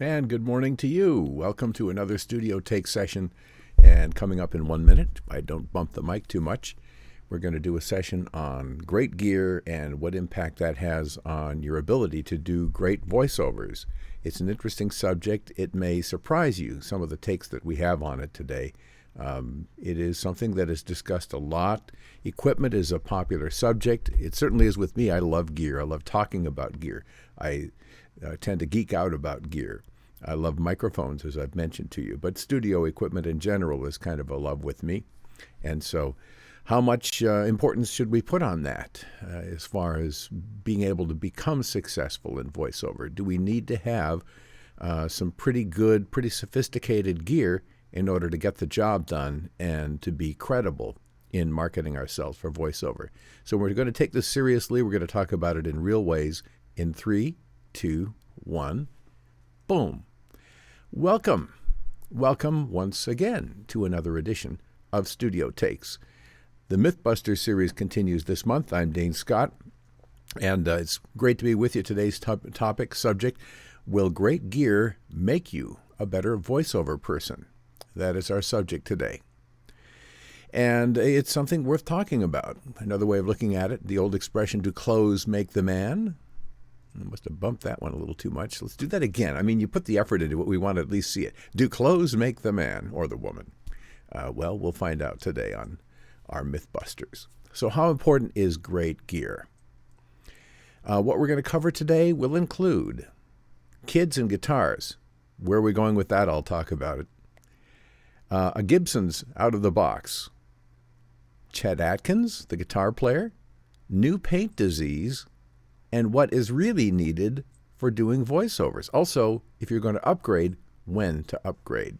And good morning to you. Welcome to another studio take session. And coming up in 1 minute, I don't bump the mic too much, we're going to do a session on great gear and what impact that has on your ability to do great voiceovers. It's an interesting subject. It may surprise you, some of the takes that we have on it today. It is something that is discussed a lot. Equipment is a popular subject. It certainly is with me. I love gear. I love talking about gear. I tend to geek out about gear. I love microphones, as I've mentioned to you, but studio equipment in general is kind of a love with me. And so how much importance should we put on that as far as being able to become successful in voiceover? Do we need to have some pretty good, pretty sophisticated gear in order to get the job done and to be credible in marketing ourselves for voiceover? So we're going to take this seriously. We're going to talk about it in real ways in 3, 2, 1. Boom. Welcome. Welcome once again to another edition of Studio Takes. The MythBusters series continues this month. I'm Dane Scott, and it's great to be with you. Today's subject, will great gear make you a better voiceover person? That is our subject today. And it's something worth talking about. Another way of looking at it, the old expression, do clothes make the man? I must have bumped that one a little too much. Let's do that again. I mean, you put the effort into it. We want to at least see it. Do clothes make the man or the woman? Well, we'll find out today on our MythBusters. So how important is great gear? What we're going to cover today will include kids and guitars. Where are we going with that? I'll talk about it. A Gibson's out of the box. Chet Atkins, the guitar player. New paint disease. And what is really needed for doing voiceovers. Also, if you're going to upgrade, when to upgrade.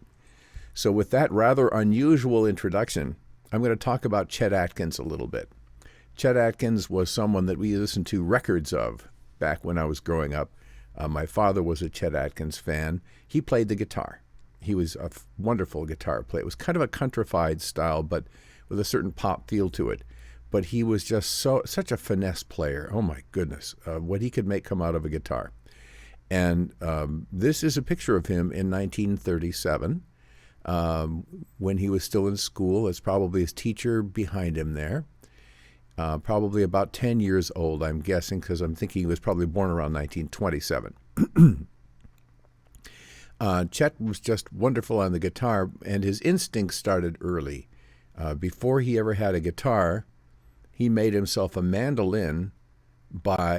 So with that rather unusual introduction, I'm going to talk about Chet Atkins a little bit. Chet Atkins was someone that we listened to records of back when I was growing up. My father was a Chet Atkins fan. He played the guitar. He was a wonderful guitar player. It was kind of a countrified style, but with a certain pop feel to it. But he was just such a finesse player. Oh, my goodness, what he could make come out of a guitar. And this is a picture of him in 1937 when he was still in school. It's probably his teacher behind him there. Probably about 10 years old, I'm guessing, because I'm thinking he was probably born around 1927. Chet was just wonderful on the guitar, and his instincts started early. Before he ever had a guitar, he made himself a mandolin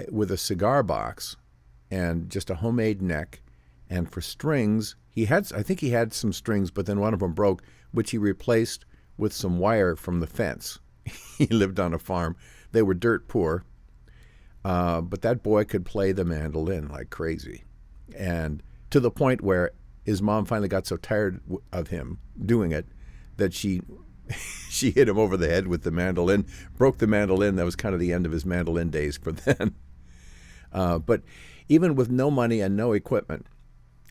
with a cigar box and just a homemade neck. And for strings, I think he had some strings, but then one of them broke, which he replaced with some wire from the fence. He lived on a farm. They were dirt poor, but that boy could play the mandolin like crazy. And to the point where his mom finally got so tired of him doing it that she hit him over the head with the mandolin, broke the mandolin. That was kind of the end of his mandolin days for then. But even with no money and no equipment,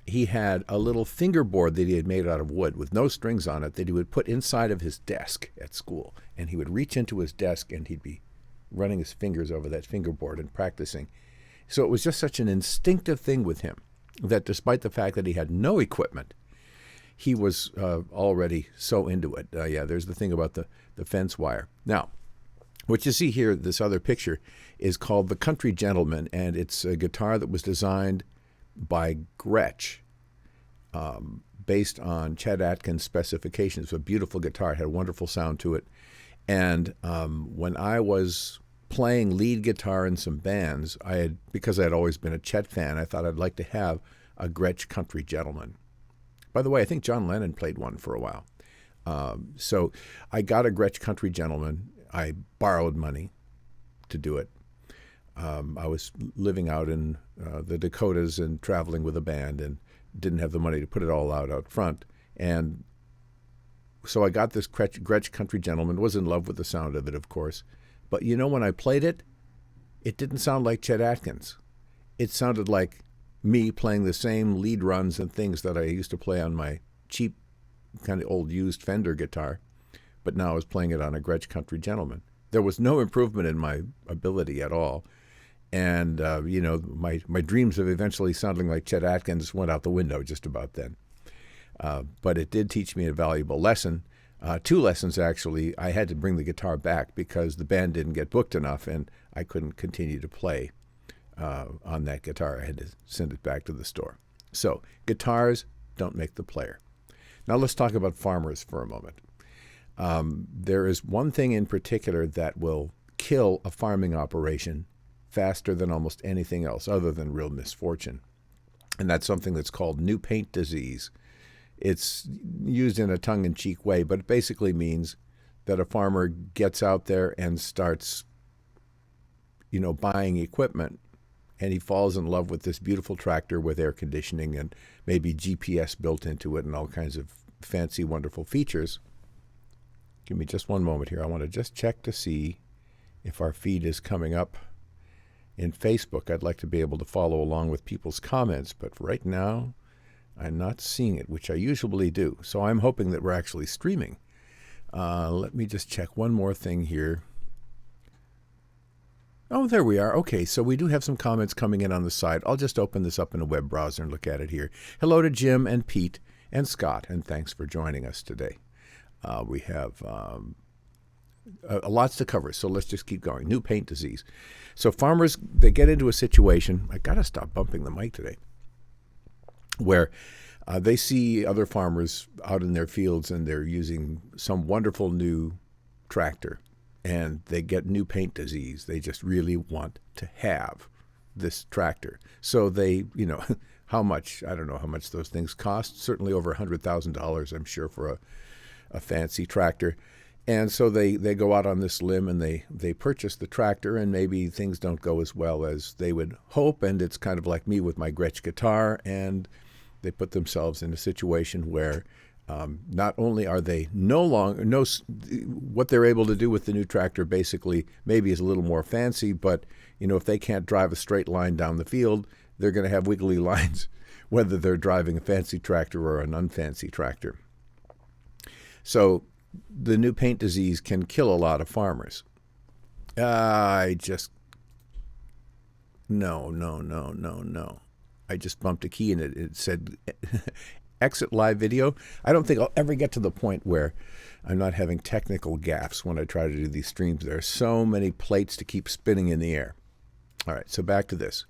he had a little fingerboard that he had made out of wood with no strings on it that he would put inside of his desk at school. And he would reach into his desk and he'd be running his fingers over that fingerboard and practicing. So it was just such an instinctive thing with him that despite the fact that he had no equipment, he was already so into it. There's the thing about the fence wire. Now, what you see here, this other picture, is called the Country Gentleman, and it's a guitar that was designed by Gretsch, based on Chet Atkins' specifications. It's a beautiful guitar. It had a wonderful sound to it. And when I was playing lead guitar in some bands, because I had always been a Chet fan, I thought I'd like to have a Gretsch Country Gentleman. By the way, I think John Lennon played one for a while. So I got a Gretsch Country Gentleman. I borrowed money to do it. I was living out in the Dakotas and traveling with a band and didn't have the money to put it all out front. And so I got this Gretsch Country Gentleman, was in love with the sound of it, of course. But when I played it, it didn't sound like Chet Atkins. It sounded like me playing the same lead runs and things that I used to play on my cheap, kind of old used Fender guitar, but now I was playing it on a Gretsch Country Gentleman. There was no improvement in my ability at all. And, my dreams of eventually sounding like Chet Atkins went out the window just about then. But it did teach me a valuable lesson. 2 lessons, actually. I had to bring the guitar back because the band didn't get booked enough, and I couldn't continue to play on that guitar. I had to send it back to the store. So guitars don't make the player. Now let's talk about farmers for a moment. There is one thing in particular that will kill a farming operation faster than almost anything else other than real misfortune. And that's something that's called new paint disease. It's used in a tongue-in-cheek way, but it basically means that a farmer gets out there and starts, buying equipment, and he falls in love with this beautiful tractor with air conditioning and maybe GPS built into it and all kinds of fancy, wonderful features. Give me just one moment here. I want to just check to see if our feed is coming up in Facebook. I'd like to be able to follow along with people's comments, but right now I'm not seeing it, which I usually do. So I'm hoping that we're actually streaming. Let me just check one more thing here. Oh, there we are. Okay, so we do have some comments coming in on the side. I'll just open this up in a web browser and look at it here. Hello to Jim and Pete and Scott, and thanks for joining us today. We have lots to cover, so let's just keep going. New paint disease. So farmers, they get into a situation, I got to stop bumping the mic today, where they see other farmers out in their fields and they're using some wonderful new tractor, and they get new paint disease. They just really want to have this tractor. So they, how much? I don't know how much those things cost. Certainly over $100,000, I'm sure, for a fancy tractor. And so they go out on this limb and they purchase the tractor, and maybe things don't go as well as they would hope. And it's kind of like me with my Gretsch guitar, and they put themselves in a situation where not only are they what they're able to do with the new tractor basically maybe is a little more fancy, but if they can't drive a straight line down the field, they're going to have wiggly lines, whether they're driving a fancy tractor or an unfancy tractor. So the new paint disease can kill a lot of farmers. No. I just bumped a key and it said exit live video. I don't think I'll ever get to the point where I'm not having technical gaffes when I try to do these streams. There are so many plates to keep spinning in the air. All right, so back to this.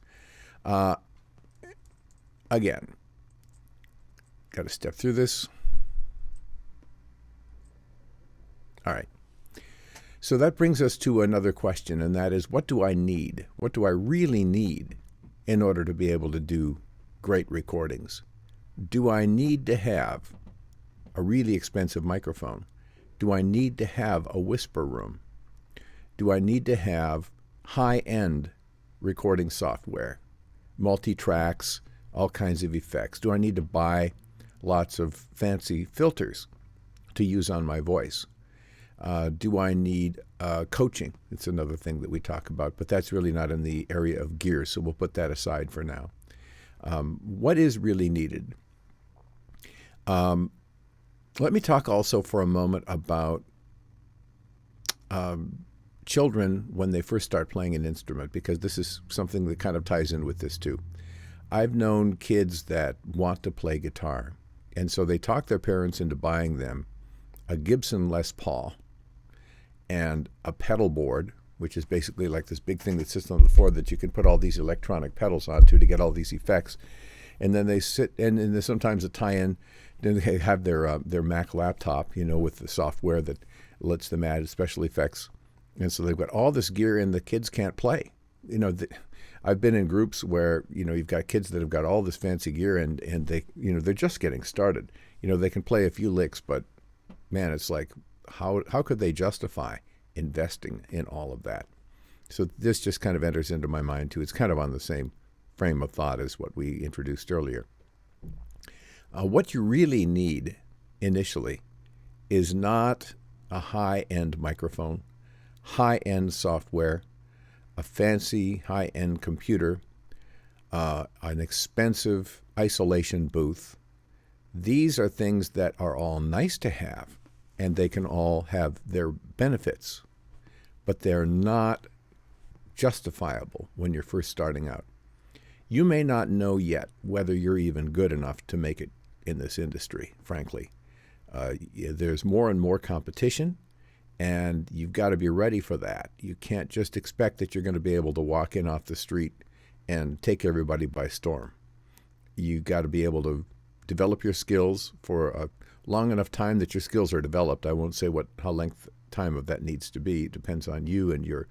Again, got to step through this. All right. So that brings us to another question, and that is, what do I need? What do I really need in order to be able to do great recordings? Do I need to have a really expensive microphone? Do I need to have a whisper room? Do I need to have high-end recording software, multi-tracks, all kinds of effects? Do I need to buy lots of fancy filters to use on my voice? Do I need coaching? It's another thing that we talk about, but that's really not in the area of gear, so we'll put that aside for now. What is really needed? Let me talk also for a moment about children when they first start playing an instrument, because this is something that kind of ties in with this too. I've known kids that want to play guitar, and so they talk their parents into buying them a Gibson Les Paul and a pedal board, which is basically like this big thing that sits on the floor that you can put all these electronic pedals onto to get all these effects. And then they sit, and there's sometimes a tie-in. Then they have their Mac laptop, with the software that lets them add special effects. And so they've got all this gear, and the kids can't play. I've been in groups where you've got kids that have got all this fancy gear, and they they're just getting started. They can play a few licks, but man, it's like, how could they justify investing in all of that? So this just kind of enters into my mind too. It's kind of on the same frame of thought as what we introduced earlier. What you really need initially is not a high-end microphone, high-end software, a fancy high-end computer, an expensive isolation booth. These are things that are all nice to have, and they can all have their benefits, but they're not justifiable when you're first starting out. You may not know yet whether you're even good enough to make it in this industry, frankly. There's more and more competition, and you've got to be ready for that. You can't just expect that you're going to be able to walk in off the street and take everybody by storm. You've got to be able to develop your skills for a long enough time that your skills are developed. I won't say how length time of that needs to be. It depends on you and your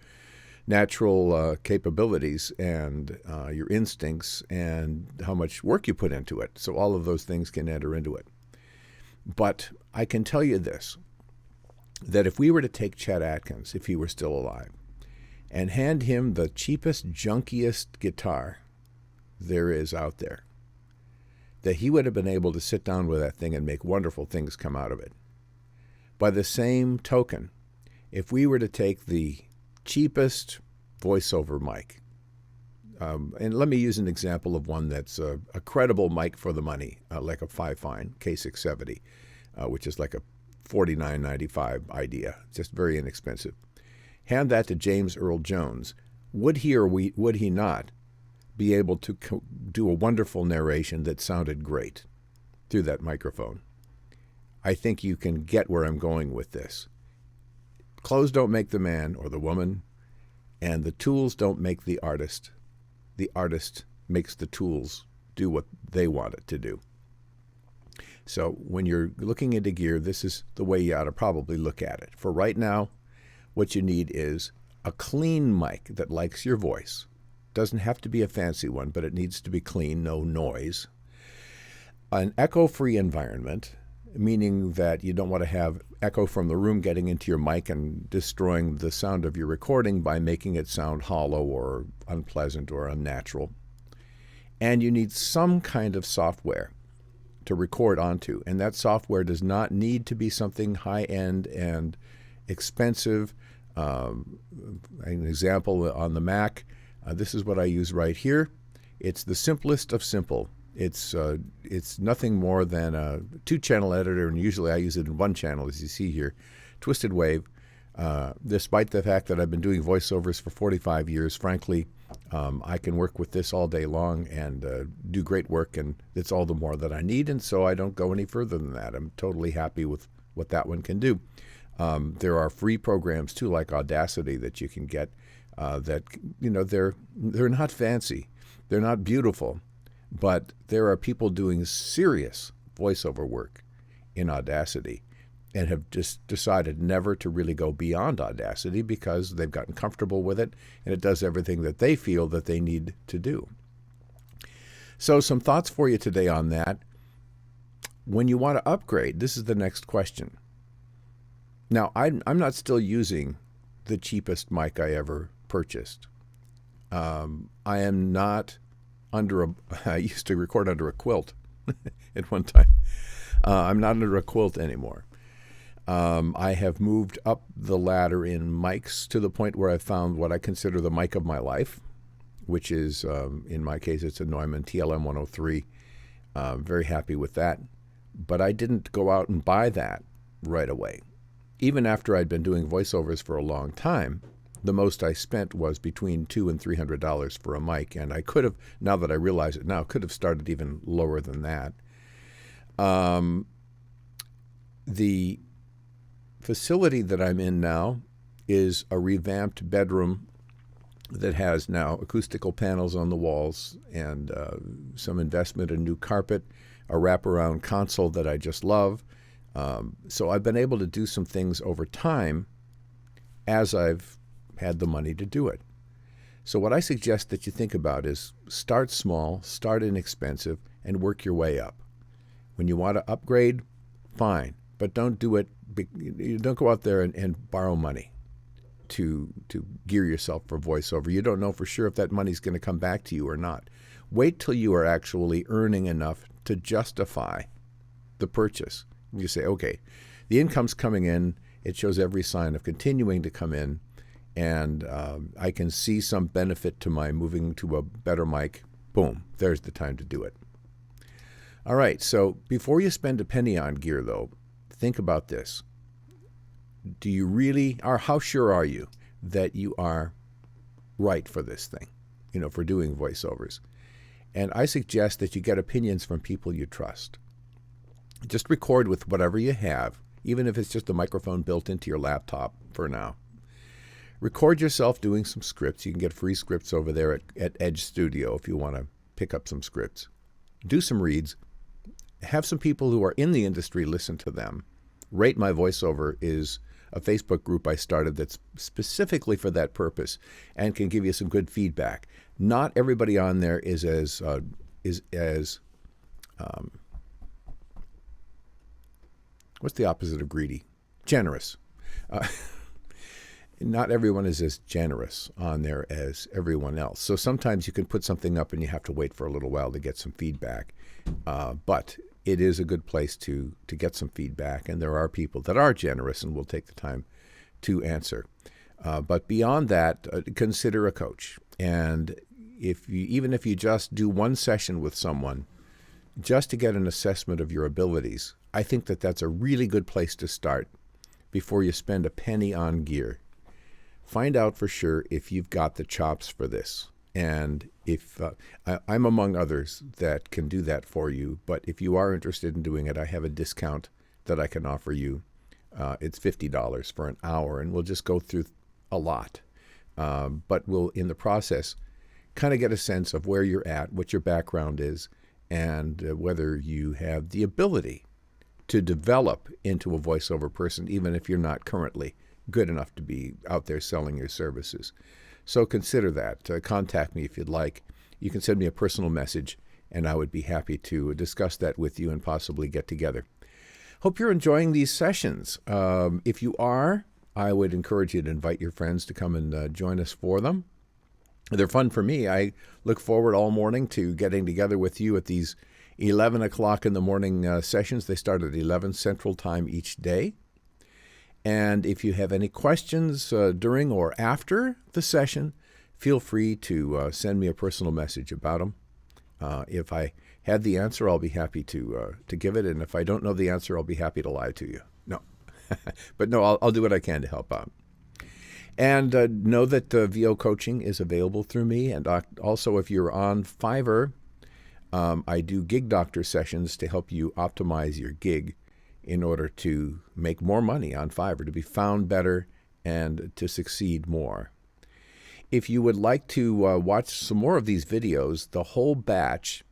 natural capabilities and your instincts and how much work you put into it. So all of those things can enter into it. But I can tell you this, that if we were to take Chet Atkins, if he were still alive, and hand him the cheapest, junkiest guitar there is out there, that he would have been able to sit down with that thing and make wonderful things come out of it. By the same token, if we were to take the cheapest voiceover mic, and let me use an example of one that's a credible mic for the money, like a 5-fine K670, which is like a $49.95 idea, just very inexpensive. Hand that to James Earl Jones. Would he or would he not be able to do a wonderful narration that sounded great through that microphone? I think you can get where I'm going with this. Clothes don't make the man or the woman, and the tools don't make the artist. The artist makes the tools do what they want it to do. So when you're looking into gear, this is the way you ought to probably look at it. For right now, what you need is a clean mic that likes your voice. Doesn't have to be a fancy one, but it needs to be clean, no noise. An echo-free environment, meaning that you don't want to have echo from the room getting into your mic and destroying the sound of your recording by making it sound hollow or unpleasant or unnatural. And you need some kind of software to record onto, and that software does not need to be something high-end and expensive. An example on the Mac, this is what I use right here. It's the simplest of simple. It's nothing more than a 2-channel editor, and usually I use it in 1 channel, as you see here, Twisted Wave. Despite the fact that I've been doing voiceovers for 45 years, frankly, I can work with this all day long and do great work, and it's all the more that I need, and so I don't go any further than that. I'm totally happy with what that one can do. There are free programs, too, like Audacity that you can get that, they're not fancy. They're not beautiful. But there are people doing serious voiceover work in Audacity and have just decided never to really go beyond Audacity because they've gotten comfortable with it and it does everything that they feel that they need to do. So some thoughts for you today on that. When you want to upgrade, this is the next question. Now, I'm not still using the cheapest mic I ever purchased. I am not I used to record under a quilt at one time. I'm not under a quilt anymore. I have moved up the ladder in mics to the point where I found what I consider the mic of my life, which is, in my case, it's a Neumann TLM 103. Very happy with that. But I didn't go out and buy that right away. Even after I'd been doing voiceovers for a long time, the most I spent was between $200 and $300 for a mic, and I could have, now that I realize it now, could have started even lower than that. The facility that I'm in now is a revamped bedroom that has now acoustical panels on the walls and some investment in new carpet, a wraparound console that I just love. So I've been able to do some things over time as I've had the money to do it. So what I suggest that you think about is start small, start inexpensive, and work your way up. When you want to upgrade, fine, but don't do it. Don't go out there and borrow money to gear yourself for voiceover. You don't know for sure if that money's going to come back to you or not. Wait till you are actually earning enough to justify the purchase. You say, okay, the income's coming in. It shows every sign of continuing to come in. And I can see some benefit to my moving to a better mic. Boom, there's the time to do it. All right, so before you spend a penny on gear, though, think about this. Do you really, or how sure are you that you are right for this thing, for doing voiceovers. And I suggest that you get opinions from people you trust. Just record with whatever you have, even if it's just a microphone built into your laptop for now. Record yourself doing some scripts. You can get free scripts over there at Edge Studio if you want to pick up some scripts. Do some reads. Have some people who are in the industry listen to them. Rate My Voiceover is a Facebook group I started that's specifically for that purpose and can give you some good feedback. Not everybody on there is as what's the opposite of greedy? Generous. Not everyone is as generous on there as everyone else. So sometimes you can put something up and you have to wait for a little while to get some feedback. But it is a good place to get some feedback, and there are people that are generous and will take the time to answer. But beyond that, consider a coach. And even if you just do one session with someone, just to get an assessment of your abilities, I think that that's a really good place to start before you spend a penny on gear. Find out for sure if you've got the chops for this. And if I'm among others that can do that for you, but if you are interested in doing it, I have a discount that I can offer you. It's $50 for an hour, and we'll just go through a lot. But we'll, in the process, kind of get a sense of where you're at, what your background is, and whether you have the ability to develop into a voiceover person, even if you're not currently good enough to be out there selling your services. So consider that. Contact me if you'd like. You can send me a personal message, and I would be happy to discuss that with you and possibly get together. Hope you're enjoying these sessions. If you are, I would encourage you to invite your friends to come and join us for them. They're fun for me. I look forward all morning to getting together with you at these 11 o'clock in the morning sessions. They start at 11 Central Time each day. And if you have any questions during or after the session, feel free to send me a personal message about them. If I had the answer, I'll be happy to give it. And if I don't know the answer, I'll be happy to lie to you. No. But no, I'll do what I can to help out. And know that VO coaching is available through me. And also, if you're on Fiverr, I do gig doctor sessions to help you optimize your gig in order to make more money on Fiverr, to be found better, and to succeed more. If you would like to watch some more of these videos, the whole batch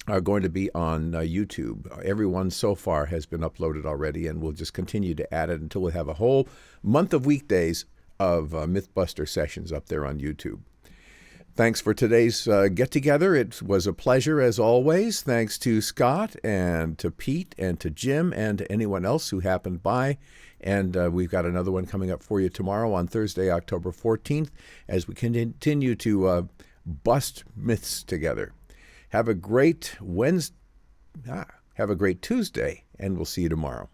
are going to be on YouTube. Every one so far has been uploaded already, and we'll just continue to add it until we have a whole month of weekdays of MythBuster sessions up there on YouTube. Thanks for today's get-together. It was a pleasure, as always. Thanks to Scott and to Pete and to Jim and to anyone else who happened by. And we've got another one coming up for you tomorrow on Thursday, October 14th, as we continue to bust myths together. Have a great Tuesday, and we'll see you tomorrow.